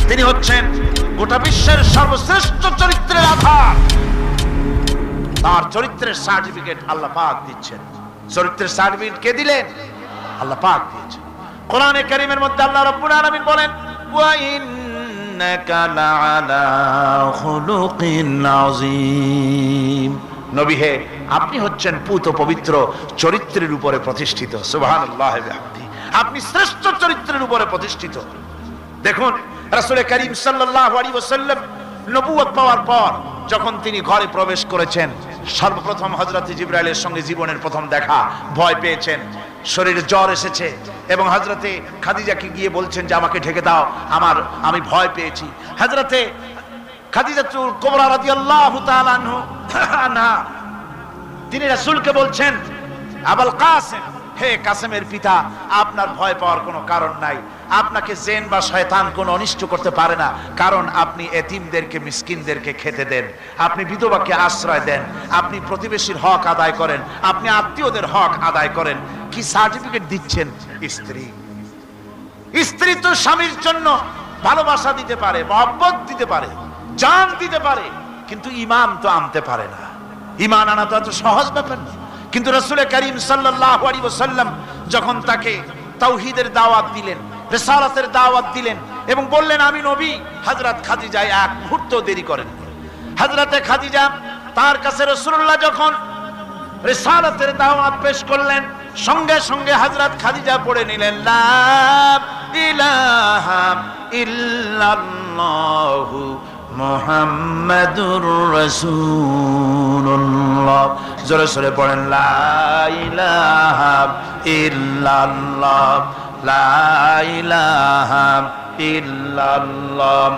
তিনি হচ্ছেন গোটা বিশ্বের সর্বশ্রেষ্ঠ চরিত্রের আধার। তার চরিত্রের সার্টিফিকেট আল্লাহ পাক দিচ্ছেন। চরিত্রের সার্টিফিকেট কে দিলেন? আল্লাহ পাক দিয়েছেন। কোরআনে কারীমের মধ্যে আল্লাহ রাব্বুল আলামিন বলেন, ওয়া ইন্নাকা লাআলা খুলুকিন আযীম। নবী হে, আপনি হচ্ছেন পুত পবিত্র চরিত্রের উপরে প্রতিষ্ঠিত। সুবহানাল্লাহ ওয়া বিহামদিহি। আপনি শ্রেষ্ঠ চরিত্রের উপরে প্রতিষ্ঠিত। দেখুন, রাসূল করিম সাল্লাল্লাহু আলাইহি ওয়াসাল্লাম নবুয়ত পাওয়ার পর যখন তিনি ঘরে প্রবেশ করেছেন, সর্বপ্রথম হযরত জিবরাইলের সঙ্গে জীবনের প্রথম দেখা, ভয় পেয়েছেন, শরীরে জ্বর এসেছে এবং হযরতে খাদিজাকে গিয়ে বলছেন যে আমাকে ঢেকে দাও, আমি ভয় পেয়েছি। হযরতে খাদিজাতুল কুবরা রাদিয়াল্লাহু তাআলা আনহা তিনি রাসূলকে বলছেন, আবুল কাসেম, হে কাসেমের পিতা, আপনার ভয় পাওয়ার কোনো কারণ নাই। আপনাকে জিন বা শয়তান কোনো অনিষ্ট করতে পারে না, কারণ আপনি এতিমদেরকে, মিসকিনদেরকে খেতে দেন, আপনি বিধবাকে আশ্রয় দেন, আপনি প্রতিবেশীর হক আদায় করেন, আপনি আত্মীয়দের হক আদায় করেন। কি সার্টিফিকেট দিচ্ছেন? স্ত্রী তো স্বামীর জন্য ভালোবাসা দিতে পারে, মহব্বত দিতে পারে, জান দিতে পারে, কিন্তু ঈমান তো আনতে পারে না। ঈমান আনা তো এত সহজ ব্যাপার না। কিন্তু রাসূল করিম সাল্লাল্লাহু আলাইহি ওয়াসাল্লাম যখন তাকে তাওহীদের দাওয়াত দিলেন, রিসালাতের দাওয়াত দিলেন এবং বললেন আমি নবী, হযরত খাদিজা এক মুহূর্ত দেরি করেন। হযরতে খাদিজা তার কাছে রাসূলুল্লাহ যখন রিসালাতের দাওয়াত পেশ করলেন, সঙ্গে সঙ্গে হযরত খাদিজা পড়ে নিলেন, লা ইলাহা ইল্লাল্লাহু মুহাম্মাদুর রাসূলুল্লাহ। জোরে জোরে পড়েন, লা ইলাহা ইল্লাল্লাহ, লা ইলাহা ইল্লাল্লাহ।